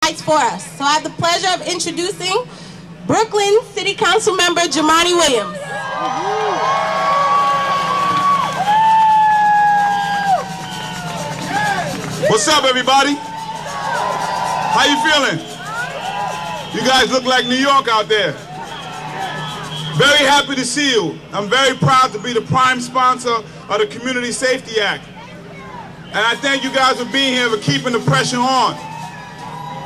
fights for us. So I have the pleasure of introducing Brooklyn City Council member Jumaane Williams. What's up, everybody? How you feeling? You guys look like New York out there. Very happy to see you. I'm very proud to be the prime sponsor of the Community Safety Act. And I thank you guys for being here, for keeping the pressure on.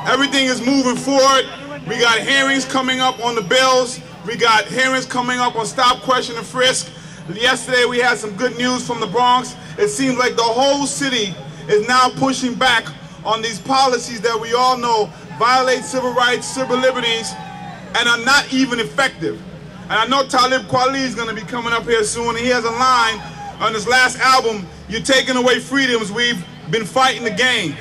Everything is moving forward. We got hearings coming up on the bills. We got hearings coming up on Stop, Question, and Frisk. Yesterday we had some good news from the Bronx. It seems like the whole city is now pushing back on these policies that we all know violate civil rights, civil liberties, and are not even effective. And I know Talib Kweli is going to be coming up here soon, and he has a line on his last album, "You're taking away freedoms, we've been fighting to gain."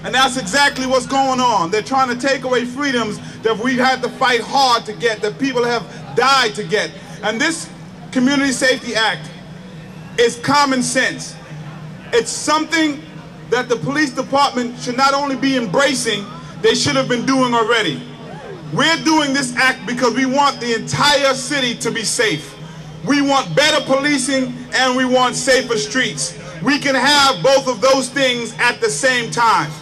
And that's exactly what's going on. They're trying to take away freedoms that we've had to fight hard to get, that people have died to get. And this Community Safety Act is common sense. It's something that the police department should not only be embracing, they should have been doing already. We're doing this act because we want the entire city to be safe. We want better policing and we want safer streets. We can have both of those things at the same time.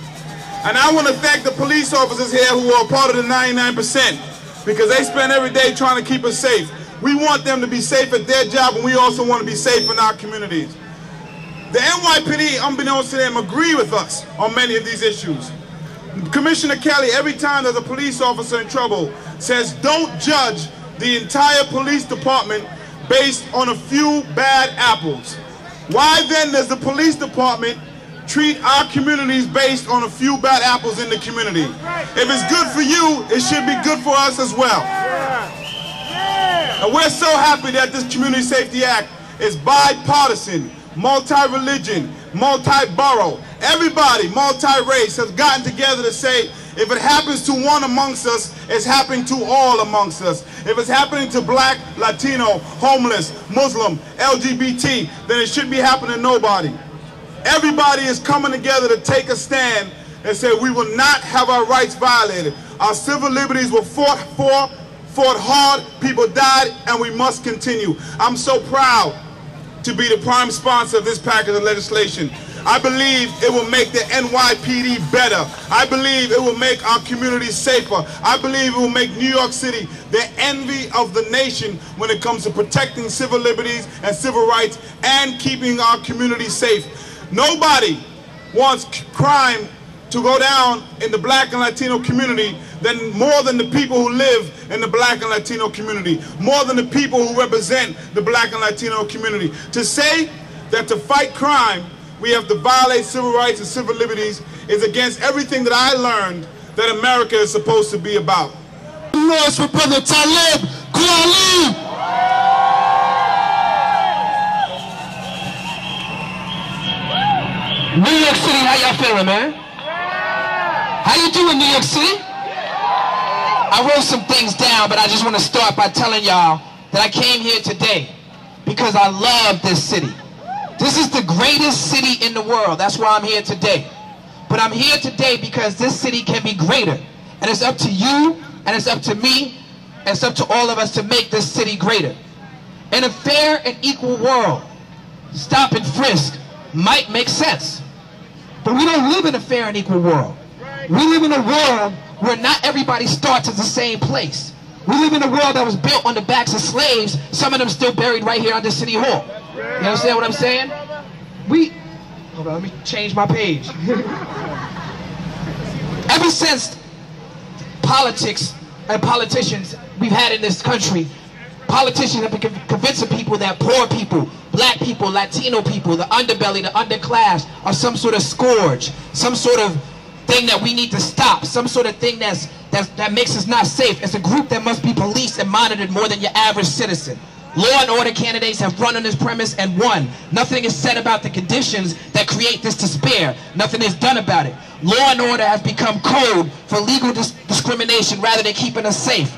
And I want to thank the police officers here who are part of the 99% because they spend every day trying to keep us safe. We want them to be safe at their job, and we also want to be safe in our communities. The NYPD, unbeknownst to them, agree with us on many of these issues. Commissioner Kelly, every time there's a police officer in trouble, says don't judge the entire police department based on a few bad apples. Why then does the police department treat our communities based on a few bad apples in the community? If it's good for you, it should be good for us as well. And we're so happy that this Community Safety Act is bipartisan, multi-religion, multi-borough. Everybody, multi-race, has gotten together to say, if it happens to one amongst us, it's happening to all amongst us. If it's happening to black, Latino, homeless, Muslim, LGBT, then it should be happening to nobody. Everybody is coming together to take a stand and say we will not have our rights violated. Our civil liberties were fought hard, people died, and we must continue. I'm so proud to be the prime sponsor of this package of legislation. I believe it will make the NYPD better. I believe it will make our communities safer. I believe it will make New York City the envy of the nation when it comes to protecting civil liberties and civil rights and keeping our communities safe. Nobody wants crime to go down in the black and Latino community more than the people who live in the black and Latino community, more than the people who represent the black and Latino community. To say that to fight crime, we have to violate civil rights and civil liberties is against everything that I learned that America is supposed to be about. Noise for Brother Talib Kweli. New York City, how y'all feeling, man? How you doing, New York City? I wrote some things down, but I just want to start by telling y'all that I came here today because I love this city. This is the greatest city in the world. That's why I'm here today. But I'm here today because this city can be greater. And it's up to you, and it's up to me, and it's up to all of us to make this city greater. In a fair and equal world, stop and frisk might make sense. But we don't live in a fair and equal world. We live in a world where not everybody starts at the same place. We live in a world that was built on the backs of slaves, some of them still buried right here under City Hall. You understand what I'm saying? Hold on, let me change my page. Ever since politics and politicians we've had in this country, politicians have been convincing people that poor people, black people, Latino people, the underbelly, the underclass are some sort of scourge, some sort of thing that we need to stop, some sort of thing that makes us not safe. It's a group that must be policed and monitored more than your average citizen. Law and order candidates have run on this premise and won. Nothing is said about the conditions that create this despair. Nothing is done about it. Law and order has become code for legal discrimination rather than keeping us safe.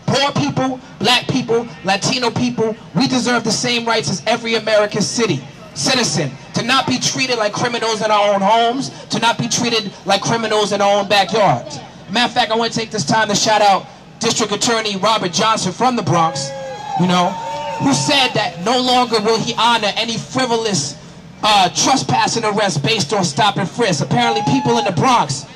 Poor people, black people, Latino people, we deserve the same rights as every American citizen. To not be treated like criminals in our own homes, to not be treated like criminals in our own backyards. Matter of fact, I want to take this time to shout out District Attorney Robert Johnson from the Bronx, you know, who said that no longer will he honor any frivolous trespassing arrest based on stop and frisk. Apparently people in the Bronx,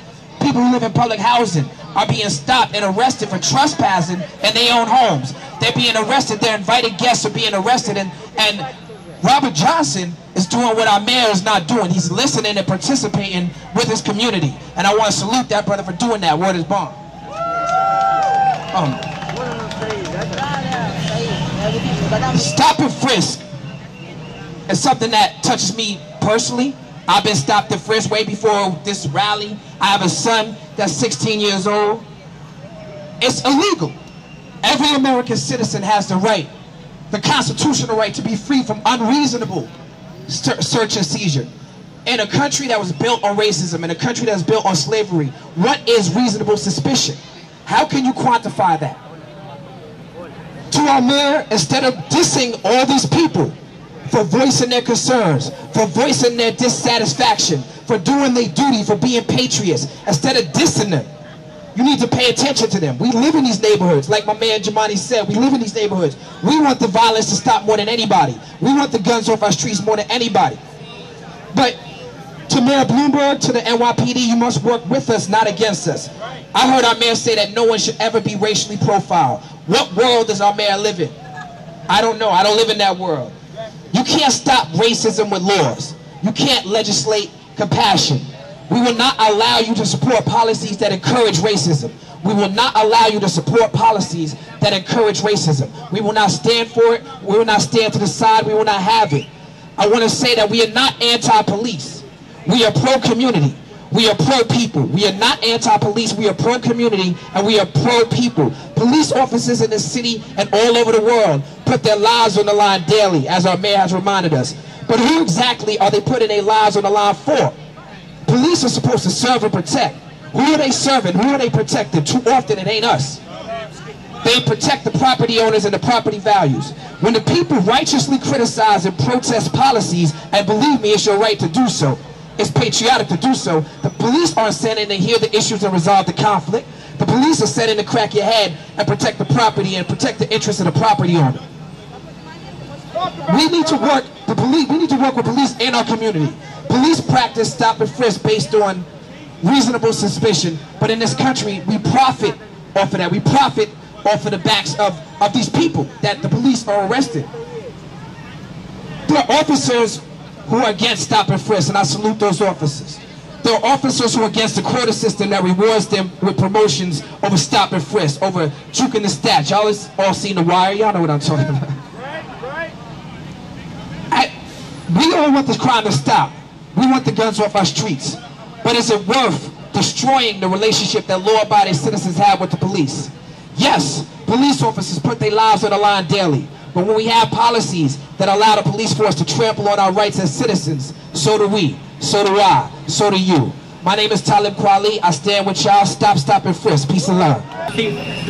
people who live in public housing, are being stopped and arrested for trespassing in their own homes. They're being arrested, their invited guests are being arrested, and Robert Johnson is doing what our mayor is not doing. He's listening and participating with his community. And I want to salute that brother for doing that. Word is bond. Stop and frisk is something that touches me personally. I've been stopped and frisked way before this rally. I have a son that's 16 years old. It's illegal. Every American citizen has the right, the constitutional right, to be free from unreasonable search and seizure. In a country that was built on racism, in a country that was built on slavery, what is reasonable suspicion? How can you quantify that? To our mayor, instead of dissing all these people for voicing their concerns, for voicing their dissatisfaction, for doing their duty, for being patriots, instead of dissing them, you need to pay attention to them. We live in these neighborhoods. Like my man Jumaane said, we live in these neighborhoods. We want the violence to stop more than anybody. We want the guns off our streets more than anybody. But to Mayor Bloomberg, to the NYPD, you must work with us, not against us. I heard our mayor say that no one should ever be racially profiled. What world does our mayor live in? I don't know. I don't live in that world. You can't stop racism with laws. You can't legislate compassion. We will not allow you to support policies that encourage racism. We will not allow you to support policies that encourage racism. We will not stand for it. We will not stand to the side. We will not have it. I want to say that we are not anti-police. We are pro-community. We are pro-people. We are not anti-police. We are pro-community, and we are pro-people. Police officers in this city and all over the world put their lives on the line daily, as our mayor has reminded us. But who exactly are they putting their lives on the line for? Police are supposed to serve and protect. Who are they serving? Who are they protecting? Too often it ain't us. They protect the property owners and the property values. When the people righteously criticize and protest policies, and believe me, it's your right to do so, it's patriotic to do so, the police aren't sent in to hear the issues and resolve the conflict. The police are sent in to crack your head and protect the property and protect the interests of the property owner. We need to work with police in our community. Police practice stop and frisk based on reasonable suspicion, but in this country, we profit off of that. We profit off of the backs of these people that the police are arresting. There are officers who are against stop and frisk, and I salute those officers. There are officers who are against the quota system that rewards them with promotions over stop and frisk, over juking the stats. Y'all all seen The Wire? Y'all know what I'm talking about. We all want this crime to stop. We want the guns off our streets. But is it worth destroying the relationship that law-abiding citizens have with the police? Yes, police officers put their lives on the line daily. But when we have policies that allow the police force to trample on our rights as citizens, so do we, so do I, so do you. My name is Talib Kweli. I stand with y'all. Stop and frisk. Peace and love.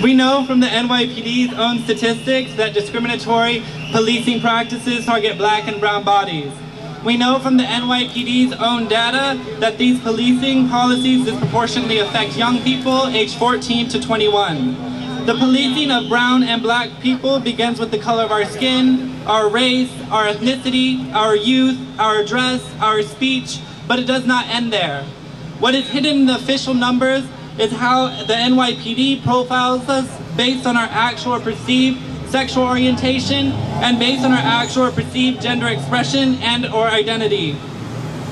We know from the NYPD's own statistics that discriminatory policing practices target black and brown bodies. We know from the NYPD's own data that these policing policies disproportionately affect young people aged 14 to 21. The policing of brown and black people begins with the color of our skin, our race, our ethnicity, our youth, our dress, our speech, but it does not end there. What is hidden in the official numbers is how the NYPD profiles us based on our actual or perceived sexual orientation and based on our actual or perceived gender expression and or identity.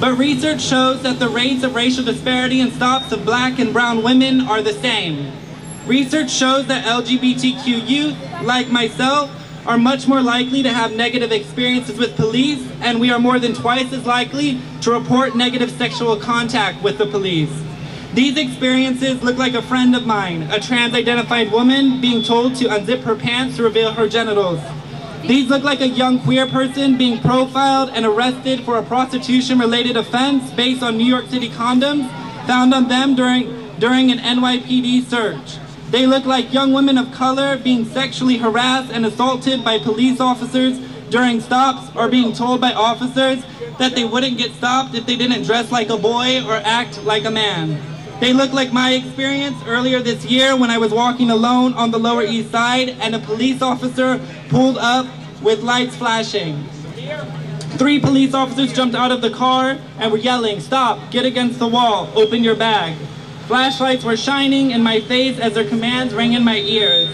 But research shows that the rates of racial disparity in stops of black and brown women are the same. Research shows that LGBTQ youth, like myself, are much more likely to have negative experiences with police, and we are more than twice as likely to report negative sexual contact with the police. These experiences look like a friend of mine, a trans-identified woman being told to unzip her pants to reveal her genitals. These look like a young queer person being profiled and arrested for a prostitution-related offense based on New York City condoms found on them during an NYPD search. They look like young women of color being sexually harassed and assaulted by police officers during stops, or being told by officers that they wouldn't get stopped if they didn't dress like a boy or act like a man. They look like my experience earlier this year when I was walking alone on the Lower East Side and a police officer pulled up with lights flashing. 3 police officers jumped out of the car and were yelling, "Stop, get against the wall, open your bag." Flashlights were shining in my face as their commands rang in my ears.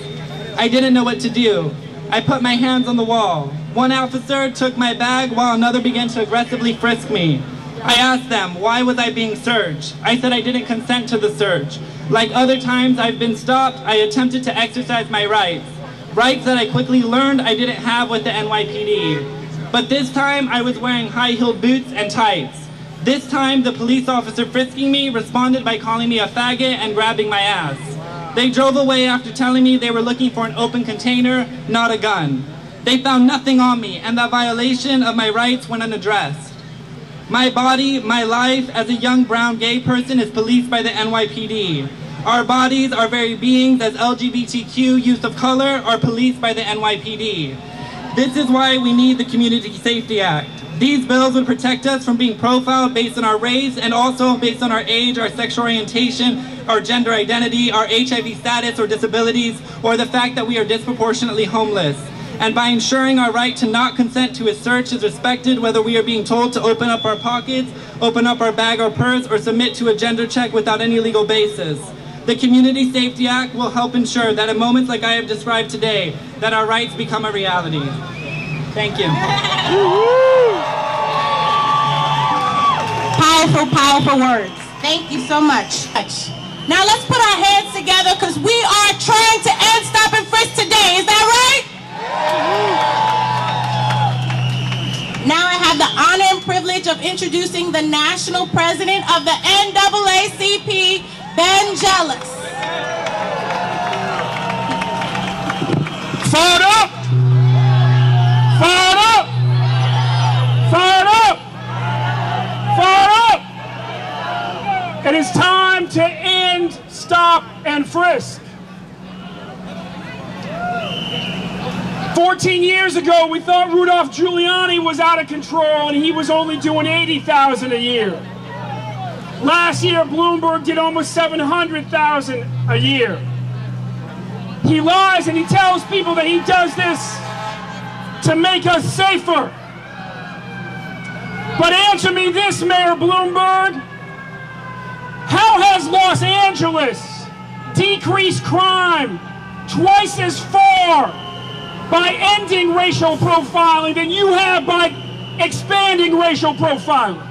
I didn't know what to do. I put my hands on the wall. One officer took my bag while another began to aggressively frisk me. I asked them, why was I being searched? I said I didn't consent to the search. Like other times I've been stopped, I attempted to exercise my rights. Rights that I quickly learned I didn't have with the NYPD. But this time I was wearing high-heeled boots and tights. This time the police officer frisking me responded by calling me a faggot and grabbing my ass. They drove away after telling me they were looking for an open container, not a gun. They found nothing on me, and that violation of my rights went unaddressed. My body, my life as a young brown gay person is policed by the NYPD. Our bodies, our very beings as LGBTQ youth of color are policed by the NYPD. This is why we need the Community Safety Act. These bills would protect us from being profiled based on our race and also based on our age, our sexual orientation, our gender identity, our HIV status or disabilities, or the fact that we are disproportionately homeless. And by ensuring our right to not consent to a search is respected, whether we are being told to open up our pockets, open up our bag or purse, or submit to a gender check without any legal basis. The Community Safety Act will help ensure that at moments like I have described today, that our rights become a reality. Thank you. Powerful, powerful words. Thank you so much. Now let's put our hands together because we are trying to end Stop and Frisk today. Is that right? Now I have the honor and privilege of introducing the national president of the NAACP, Ben Jealous. Fired up! Fired up! Fired up! Fired up! It is time to end Stop and Frisk. 14 years ago, we thought Rudolph Giuliani was out of control and he was only doing $80,000 a year. Last year, Bloomberg did almost $700,000 a year. He lies and he tells people that he does this to make us safer. But answer me this, Mayor Bloomberg. How has Los Angeles decreased crime twice as far by ending racial profiling than you have by expanding racial profiling?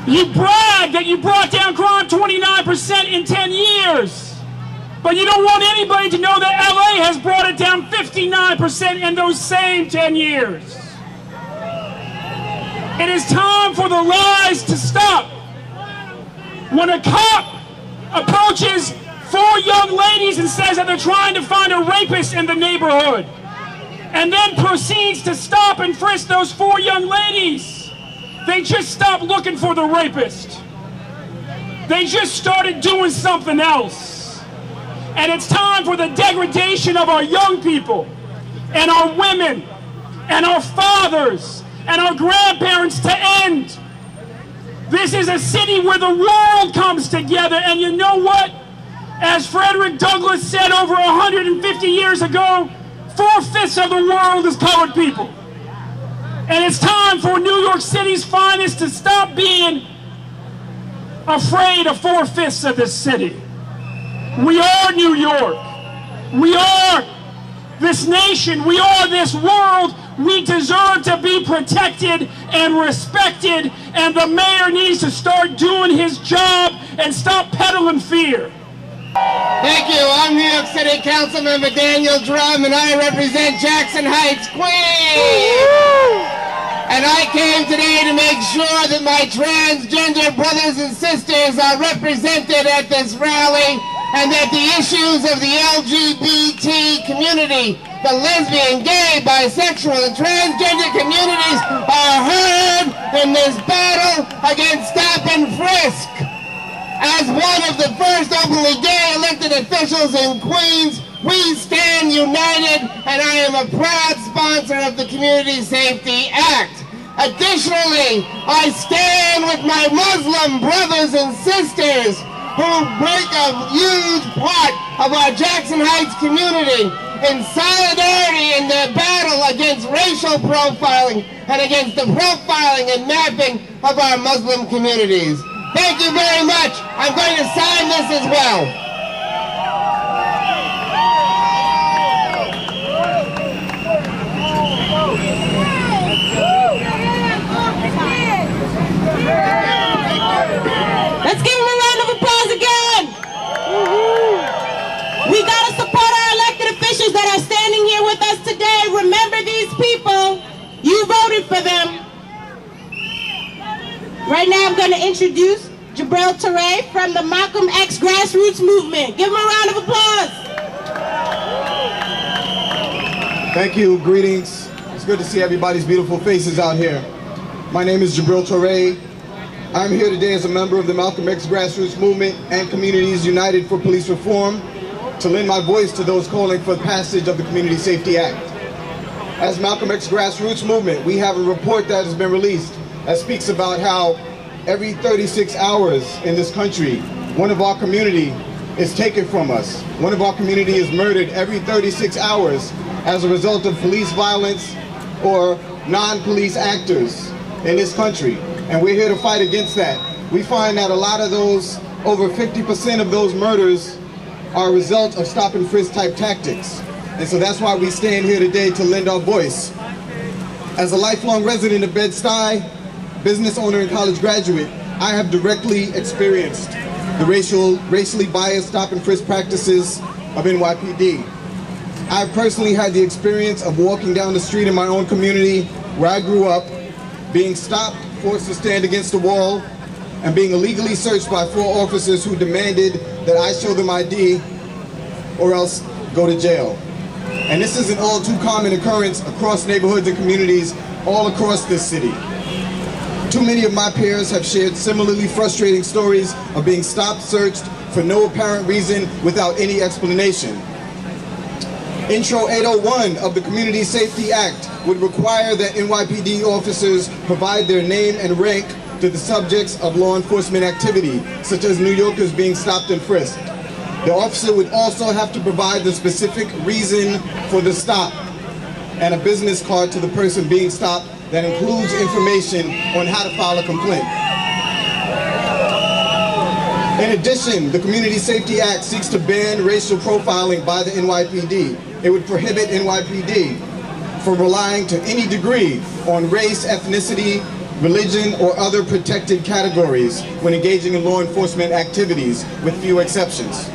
You brag that you brought down crime 29% in 10 years, but you don't want anybody to know that LA has brought it down 59% in those same 10 years. It is time for the lies to stop. When a cop approaches 4 young ladies and says that they're trying to find a rapist in the neighborhood, and then proceeds to stop and frisk those 4 young ladies, they just stopped looking for the rapist. They just started doing something else. And it's time for the degradation of our young people, and our women, and our fathers, and our grandparents to end. This is a city where the world comes together, and you know what? As Frederick Douglass said over 150 years ago, 4/5 of the world is colored people. And it's time for New York City's finest to stop being afraid of 4/5 of this city. We are New York. We are this nation. We are this world. We deserve to be protected and respected, and the mayor needs to start doing his job and stop peddling fear. Thank you. I'm New York City Councilmember Daniel Dromm, and I represent Jackson Heights, Queens. And I came today to make sure that my transgender brothers and sisters are represented at this rally, and that the issues of the LGBT community, the lesbian, gay, bisexual, and transgender communities are heard in this battle against Stop and Frisk. As one of the first openly gay elected officials in Queens, we stand united, and I am a proud sponsor of the Community Safety Act. Additionally, I stand with my Muslim brothers and sisters who break a huge part of our Jackson Heights community in solidarity in their battle against racial profiling and against the profiling and mapping of our Muslim communities. Thank you very much. I'm going to sign this as well. Let's give him a round of applause again. We got to support our elected officials that are standing here with us today. Remember these people. You voted for them. Right now I'm going to introduce Djibril Toure from the Malcolm X Grassroots movement. Give him a round of applause. Thank you. Greetings. It's good to see everybody's beautiful faces out here. My name is Djibril Toure. I'm here today as a member of the Malcolm X Grassroots movement and Communities United for Police Reform to lend my voice to those calling for passage of the Community Safety Act. As Malcolm X Grassroots movement, we have a report that has been released that speaks about how every 36 hours in this country, one of our community is taken from us. One of our community is murdered every 36 hours as a result of police violence or non-police actors in this country. And we're here to fight against that. We find that a lot of those, over 50% of those murders are a result of stop and frisk type tactics. And so that's why we stand here today to lend our voice. As a lifelong resident of Bed-Stuy, business owner and college graduate, I have directly experienced the racially biased stop and frisk practices of NYPD. I've personally had the experience of walking down the street in my own community where I grew up, being stopped, forced to stand against the wall, and being illegally searched by 4 officers who demanded that I show them ID or else go to jail. And this is an all too common occurrence across neighborhoods and communities all across this city. Too many of my peers have shared similarly frustrating stories of being stopped, searched for no apparent reason without any explanation. Intro 801 of the Community Safety Act would require that NYPD officers provide their name and rank to the subjects of law enforcement activity, such as New Yorkers being stopped and frisked. The officer would also have to provide the specific reason for the stop and a business card to the person being stopped that includes information on how to file a complaint. In addition, the Community Safety Act seeks to ban racial profiling by the NYPD. It would prohibit NYPD from relying to any degree on race, ethnicity, religion, or other protected categories when engaging in law enforcement activities, with few exceptions.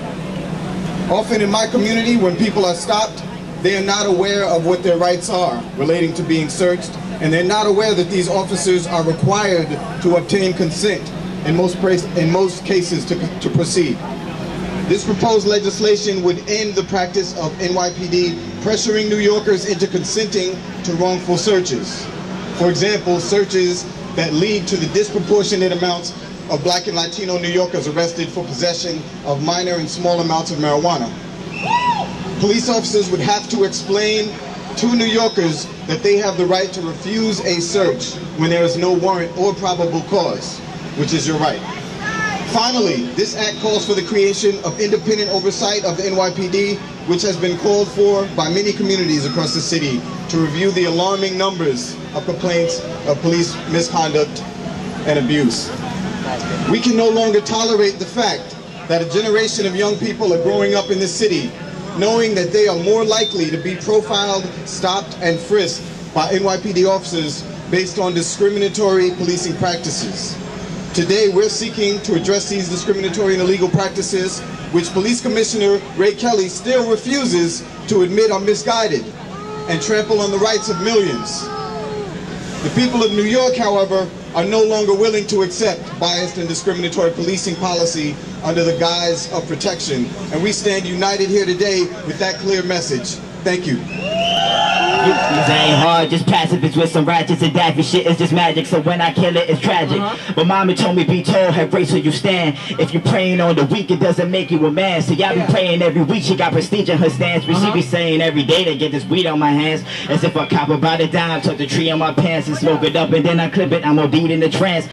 Often in my community, when people are stopped, they are not aware of what their rights are relating to being searched, and they're not aware that these officers are required to obtain consent in most cases to proceed. This proposed legislation would end the practice of NYPD pressuring New Yorkers into consenting to wrongful searches. For example, searches that lead to the disproportionate amounts of Black and Latino New Yorkers arrested for possession of minor and small amounts of marijuana. Police officers would have to explain to New Yorkers that they have the right to refuse a search when there is no warrant or probable cause, which is your right. Finally, this act calls for the creation of independent oversight of the NYPD, which has been called for by many communities across the city to review the alarming numbers of complaints of police misconduct and abuse. We can no longer tolerate the fact that a generation of young people are growing up in this city knowing that they are more likely to be profiled, stopped, and frisked by NYPD officers based on discriminatory policing practices. Today, we're seeking to address these discriminatory and illegal practices, which Police Commissioner Ray Kelly still refuses to admit are misguided and trample on the rights of millions. The people of New York, however, are no longer willing to accept biased and discriminatory policing policy under the guise of protection, and we stand united here today with that clear message. Thank you. These ain't hard, just passive. It's with some ratchets and daffy shit. It's just magic. So when I kill it, it's tragic. But mama told me be told, have grace where you stand. If you're praying on the weak, it doesn't make you a man. So y'all be praying every week. She got prestige in her stance, but she be saying every day to get this weed on my hands. As if I cop about it down, tuck the tree on my pants and smoke it up, and then I clip it. I'm OD'd in the trance.